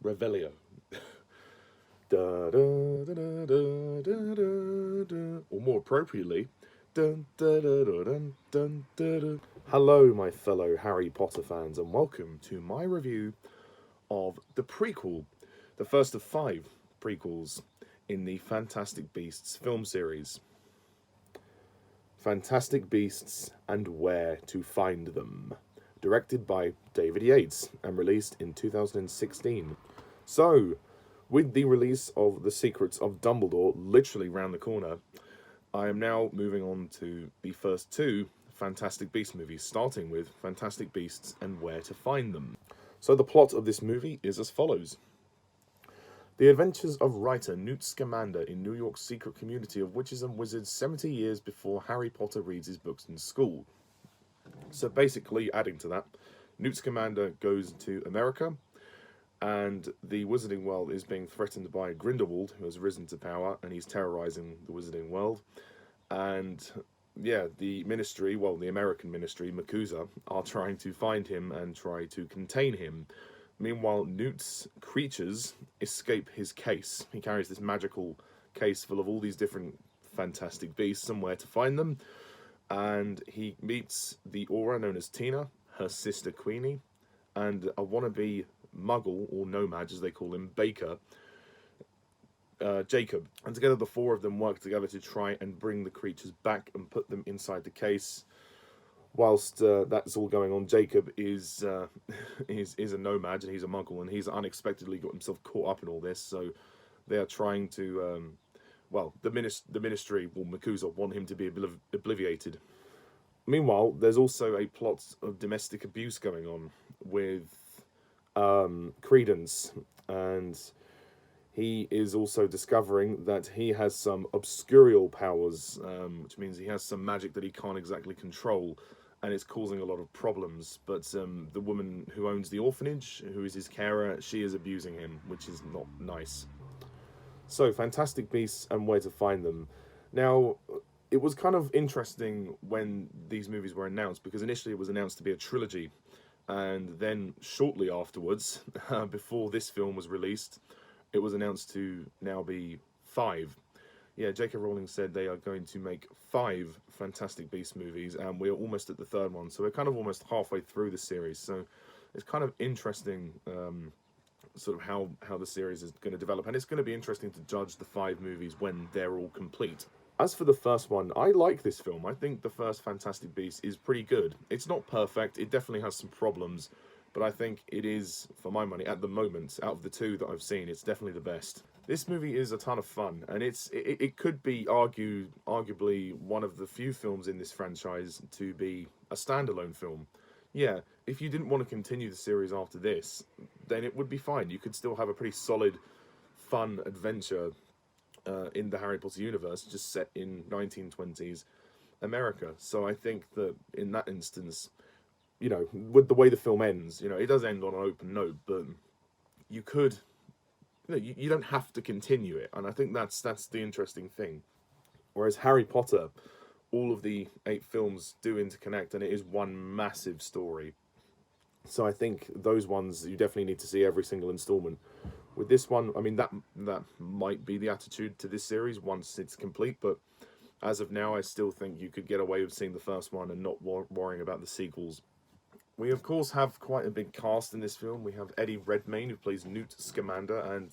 Revelio. Da, da, da, da, da, da, da, da. Or more appropriately, dun, da, da, da, dun, dun, da, da. Hello, my fellow Harry Potter fans, and welcome to my review of the prequel, the first of 5 prequels in the Fantastic Beasts film series. Fantastic Beasts and Where to Find Them, directed by David Yates and released in 2016. So, with the release of The Secrets of Dumbledore literally round the corner, I am now moving on to the first 2 Fantastic Beasts movies, starting with Fantastic Beasts and Where to Find Them. So the plot of this movie is as follows. The adventures of writer Newt Scamander in New York's secret community of witches and wizards 70 years before Harry Potter reads his books in school. So basically, adding to that, Newt Scamander goes to America, and the wizarding world is being threatened by Grindelwald, who has risen to power, and he's terrorizing the wizarding world. And yeah, the ministry, well, the American ministry, MACUSA, are trying to find him and try to contain him. Meanwhile, Newt's creatures escape his case. He carries this magical case full of all these different fantastic beasts, somewhere to find them. And he meets the Aura known as Tina, her sister Queenie, and a wannabe muggle, or nomad as they call him, Baker, Jacob. And together the 4 of them work together to try and bring the creatures back and put them inside the case. Whilst that's all going on, Jacob is a nomad and he's a muggle, and he's unexpectedly got himself caught up in all this. So they are trying to, the ministry, well, MACUSA, want him to be obliviated. Meanwhile, there's also a plot of domestic abuse going on with Credence, and he is also discovering that he has some obscurial powers, which means he has some magic that he can't exactly control, and it's causing a lot of problems. But the woman who owns the orphanage, who is his carer, she is abusing him, which is not nice. So, Fantastic Beasts and Where to Find Them. Now, it was kind of interesting when these movies were announced, because initially it was announced to be a trilogy, and then shortly afterwards, before this film was released, it was announced to now be 5. Yeah, J.K. Rowling said they are going to make 5 Fantastic Beasts movies, and we're almost at the 3rd one, so we're kind of almost halfway through the series. So it's kind of interesting, sort of how the series is going to develop, and it's going to be interesting to judge the 5 movies when they're all complete. As for the first one, I like this film. I think the first Fantastic Beasts is pretty good. It's not perfect, it definitely has some problems, but I think it is, for my money, at the moment, out of the 2 that I've seen, it's definitely the best. This movie is a ton of fun, and it could be arguably one of the few films in this franchise to be a standalone film. Yeah, if you didn't want to continue the series after this, then it would be fine. You could still have a pretty solid, fun adventure in the Harry Potter universe, just set in 1920s America. So I think that in that instance, you know, with the way the film ends, you know, it does end on an open note, but you could, you know, you don't have to continue it, and I think that's the interesting thing. Whereas Harry Potter, all of the 8 films do interconnect, and it is one massive story. So I think those ones you definitely need to see every single installment. With this one, I mean, that might be the attitude to this series once it's complete, but as of now, I still think you could get away with seeing the first one and not worrying about the sequels. We, of course, have quite a big cast in this film. We have Eddie Redmayne, who plays Newt Scamander, and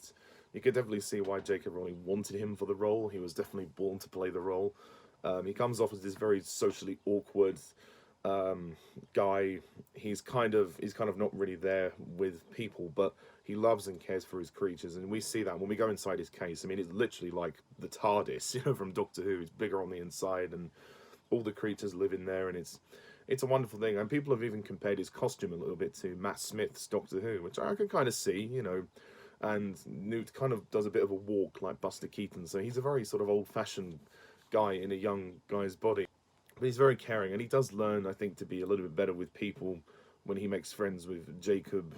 you could definitely see why J.K. Rowling wanted him for the role. He was definitely born to play the role. He comes off as this very socially awkward guy. He's kind of not really there with people, but he loves and cares for his creatures, and we see that when we go inside his case. I mean, it's literally like the TARDIS, you know, from Doctor Who. It's bigger on the inside, and all the creatures live in there, and it's a wonderful thing. And people have even compared his costume a little bit to Matt Smith's Doctor Who, which I can kind of see, you know. And Newt kind of does a bit of a walk like Buster Keaton, so he's a very sort of old-fashioned guy in a young guy's body. But he's very caring, and he does learn, I think, to be a little bit better with people when he makes friends with Jacob,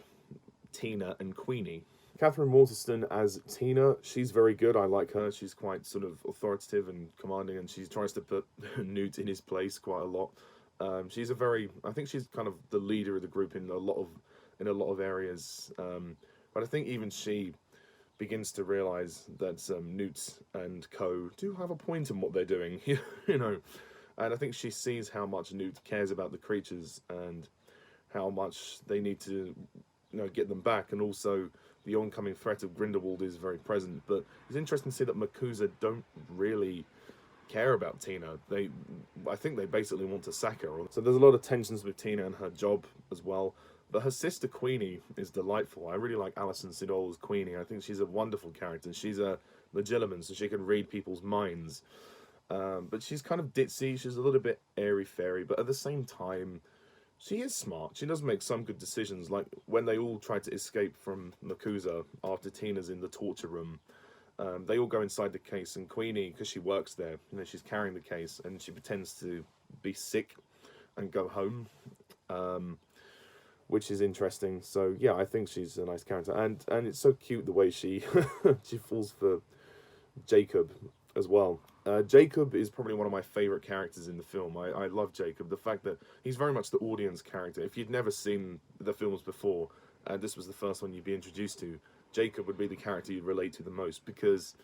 Tina, and Queenie. Katherine Waterston as Tina, she's very good. I like her. She's quite sort of authoritative and commanding, and she tries to put Newt in his place quite a lot. I think she's kind of the leader of the group in a lot of areas. But I think even she begins to realise that Newt and co do have a point in what they're doing, you know. And I think she sees how much Newt cares about the creatures and how much they need to, get them back. And also the oncoming threat of Grindelwald is very present. But it's interesting to see that MACUSA don't really care about Tina. I think they basically want to sack her. So there's a lot of tensions with Tina and her job as well. But her sister Queenie is delightful. I really like Alison Sudol as Queenie. I think she's a wonderful character. She's a Legilimate, so she can read people's minds. But she's kind of ditzy. She's a little bit airy-fairy, but at the same time, she is smart. She does make some good decisions, like when they all try to escape from MACUSA after Tina's in the torture room. They all go inside the case, and Queenie, because she works there, she's carrying the case, and she pretends to be sick and go home, which is interesting. So yeah, I think she's a nice character, and it's so cute the way she she falls for Jacob as well. Jacob is probably one of my favourite characters in the film. I love Jacob. The fact that he's very much the audience character. If you'd never seen the films before, and this was the first one you'd be introduced to, Jacob would be the character you'd relate to the most, because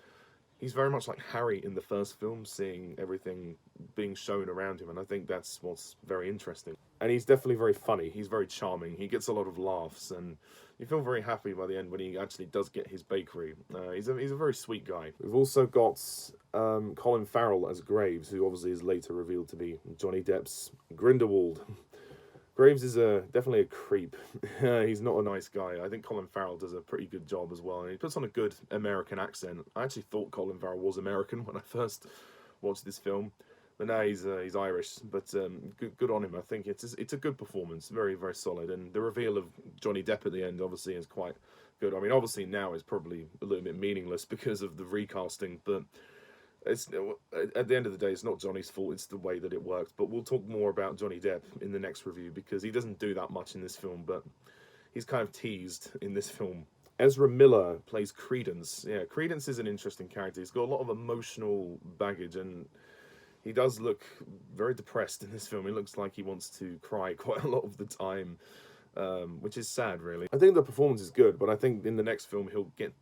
he's very much like Harry in the first film, seeing everything being shown around him, and I think that's what's very interesting. And he's definitely very funny. He's very charming. He gets a lot of laughs, and you feel very happy by the end when he actually does get his bakery. He's a very sweet guy. We've also got Colin Farrell as Graves, who obviously is later revealed to be Johnny Depp's Grindelwald. Graves is definitely a creep. He's not a nice guy. I think Colin Farrell does a pretty good job as well. And he puts on a good American accent. I actually thought Colin Farrell was American when I first watched this film. But now he's Irish. But good on him. I think it's a good performance. Very, very solid. And the reveal of Johnny Depp at the end obviously is quite good. I mean, obviously now it's probably a little bit meaningless because of the recasting. But it's at the end of the day, it's not Johnny's fault. It's the way that it worked. But we'll talk more about Johnny Depp in the next review, because he doesn't do that much in this film, but he's kind of teased in this film. Ezra Miller plays Credence. Yeah, Credence is an interesting character. He's got a lot of emotional baggage, and he does look very depressed in this film. He looks like he wants to cry quite a lot of the time, which is sad, really. I think the performance is good, but I think in the next film he'll get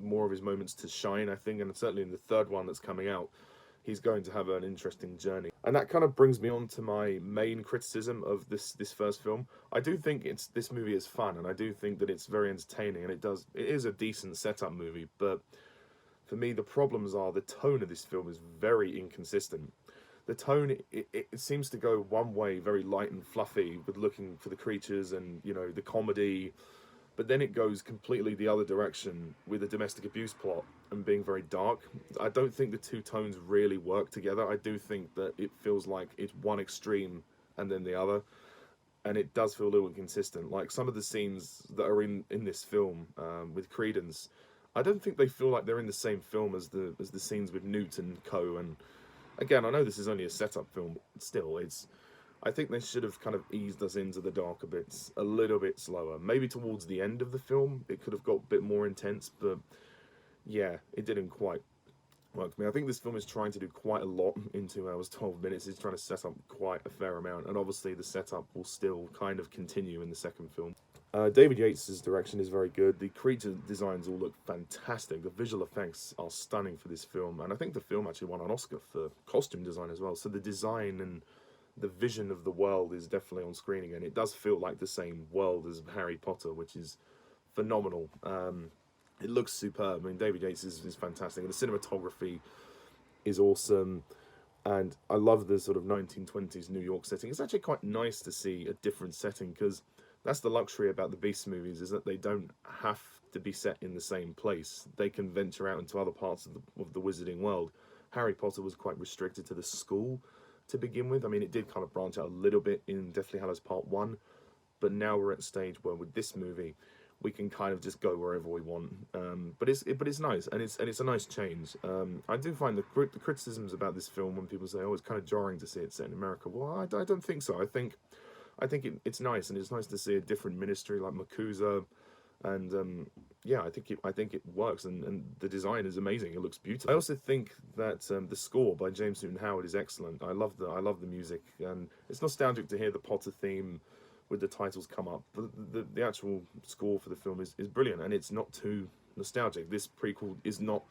more of his moments to shine, I think, and certainly in the third one that's coming out, he's going to have an interesting journey. And that kind of brings me on to my main criticism of this first film. I do think this movie is fun, and I do think that it's very entertaining, and it is a decent setup movie, but for me the problems are the tone of this film is very inconsistent. The tone, it seems to go one way, very light and fluffy, with looking for the creatures and, the comedy, but then it goes completely the other direction with a domestic abuse plot and being very dark. I don't think the two tones really work together. I do think that it feels like it's one extreme and then the other, and it does feel a little inconsistent. Like some of the scenes that are in this film with Credence, I don't think they feel like they're in the same film as the scenes with Newt and co. And again, I know this is only a setup film, but still, I think they should have kind of eased us into the darker bits a little bit slower. Maybe towards the end of the film, it could have got a bit more intense, but yeah, it didn't quite work for me. I think this film is trying to do quite a lot in 2 hours, 12 minutes. It's trying to set up quite a fair amount, and obviously the setup will still kind of continue in the second film. David Yates' direction is very good. The creature designs all look fantastic. The visual effects are stunning for this film, and I think the film actually won an Oscar for costume design as well. So the design and the vision of the world is definitely on screen again. It does feel like the same world as Harry Potter, which is phenomenal. It looks superb. I mean, David Yates is fantastic, and the cinematography is awesome. And I love the sort of 1920s New York setting. It's actually quite nice to see a different setting, because that's the luxury about the Beast movies, is that they don't have to be set in the same place. They can venture out into other parts of the wizarding world. Harry Potter was quite restricted to the school to begin with. I mean, it did kind of branch out a little bit in Deathly Hallows Part 1, but now we're at a stage where with this movie, we can kind of just go wherever we want. But it's nice, and it's a nice change. I do find the criticisms about this film, when people say, "Oh, it's kind of jarring to see it set in America." Well, I don't think so. I think it's nice, and it's nice to see a different ministry like MACUSA, and yeah, I think it works, and the design is amazing. It looks beautiful. I also think that the score by James Newton Howard is excellent. I love the music, and it's nostalgic to hear the Potter theme with the titles come up. But the actual score for the film is brilliant, and it's not too nostalgic. This prequel is not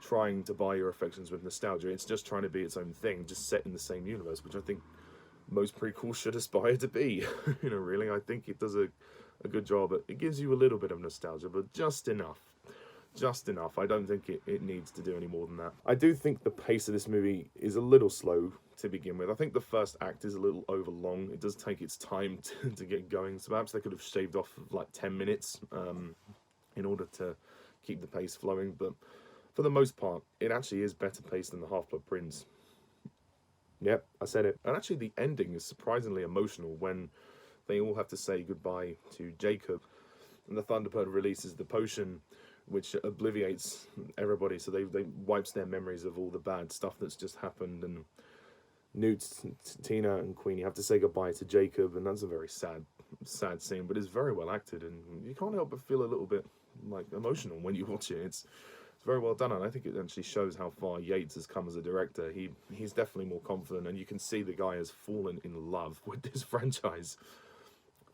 trying to buy your affections with nostalgia. It's just trying to be its own thing, just set in the same universe, which I think most prequels should aspire to be. You know, really, I think it does a good job. It gives you a little bit of nostalgia, but just enough. Just enough. I don't think it needs to do any more than that. I do think the pace of this movie is a little slow to begin with. I think the first act is a little overlong. It does take its time to get going, so perhaps they could have shaved off like 10 minutes in order to keep the pace flowing, but for the most part, it actually is better paced than the Half-Blood Prince. Yep, I said it. And actually the ending is surprisingly emotional when they all have to say goodbye to Jacob, and the Thunderbird releases the potion which obliviates everybody, so they wipes their memories of all the bad stuff that's just happened, and Newt, Tina and Queenie have to say goodbye to Jacob, and that's a very sad scene, but it's very well acted, and you can't help but feel a little bit like emotional when you watch it. It's very well done, and I think it actually shows how far Yates has come as a director. He's definitely more confident, and you can see the guy has fallen in love with this franchise.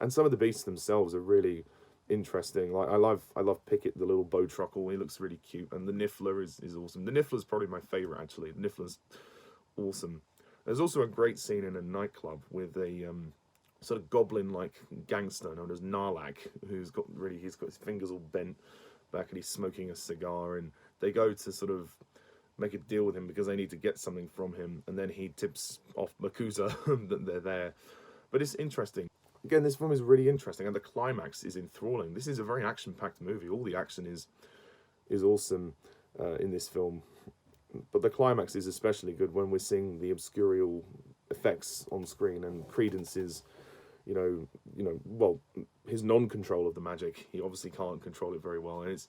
And some of the beasts themselves are really interesting. Like I love Pickett, the little bow truckle. He looks really cute, and the Niffler is awesome. The Niffler's probably my favorite, actually. The Niffler's awesome. There's also a great scene in a nightclub with a sort of goblin-like gangster known as Narlak, he's got his fingers all bent back, and he's smoking a cigar, and they go to sort of make a deal with him because they need to get something from him, and then he tips off Makusa that they're there. But it's interesting. Again, this film is really interesting, and the climax is enthralling. This is a very action-packed movie. All the action is awesome in this film, but the climax is especially good when we're seeing the obscurial effects on screen, and Credence's, well, his non-control of the magic. He obviously can't control it very well, and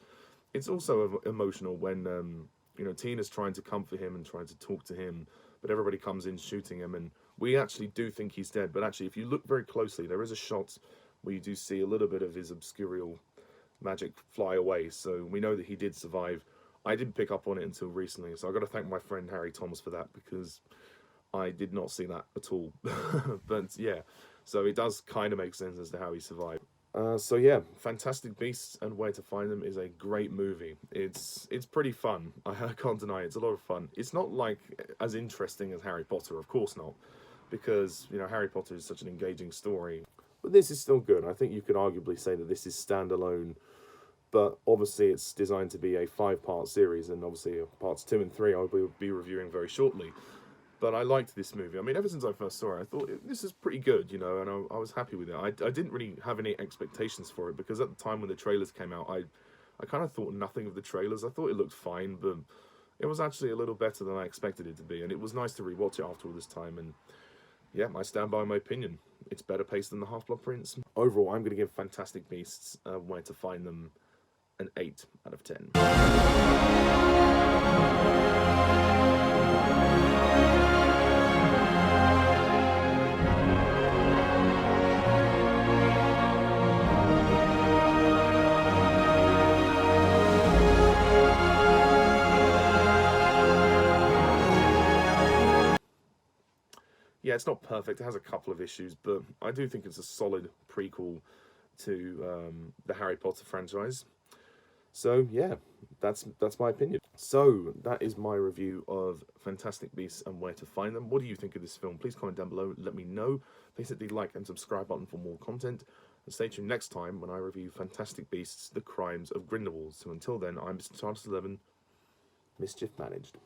it's also emotional when Tina's trying to comfort him and trying to talk to him, but everybody comes in shooting him, and we actually do think he's dead. But actually, if you look very closely, there is a shot where you do see a little bit of his obscurial magic fly away, so we know that he did survive. I didn't pick up on it until recently, so I've got to thank my friend Harry Thomas for that, because I did not see that at all. But yeah, so it does kind of make sense as to how he survived. So yeah, Fantastic Beasts and Where to Find Them is a great movie. It's pretty fun. I can't deny it. It's a lot of fun. It's not like as interesting as Harry Potter, of course not, because Harry Potter is such an engaging story. But this is still good. I think you could arguably say that this is standalone, but obviously it's designed to be a 5-part series, and obviously parts 2 and 3 I'll be reviewing very shortly. But I liked this movie. I mean, ever since I first saw it, I thought this is pretty good, and I was happy with it. I didn't really have any expectations for it, because at the time when the trailers came out, I kind of thought nothing of the trailers. I thought it looked fine, but it was actually a little better than I expected it to be, and it was nice to rewatch it after all this time, and yeah, I stand by my opinion. It's better paced than the Half-Blood Prince. Overall, I'm going to give Fantastic Beasts, Where to Find Them, an 8 out of 10. Yeah, it's not perfect. It has a couple of issues, but I do think it's a solid prequel to the Harry Potter franchise. So yeah, that's my opinion. So that is my review of Fantastic Beasts and Where to Find Them. What do you think of this film? Please comment down below. Let me know. Please hit the like and subscribe button for more content. And stay tuned next time when I review Fantastic Beasts: The Crimes of Grindelwald. So until then, I'm Mr. Charles 11. Mischief managed.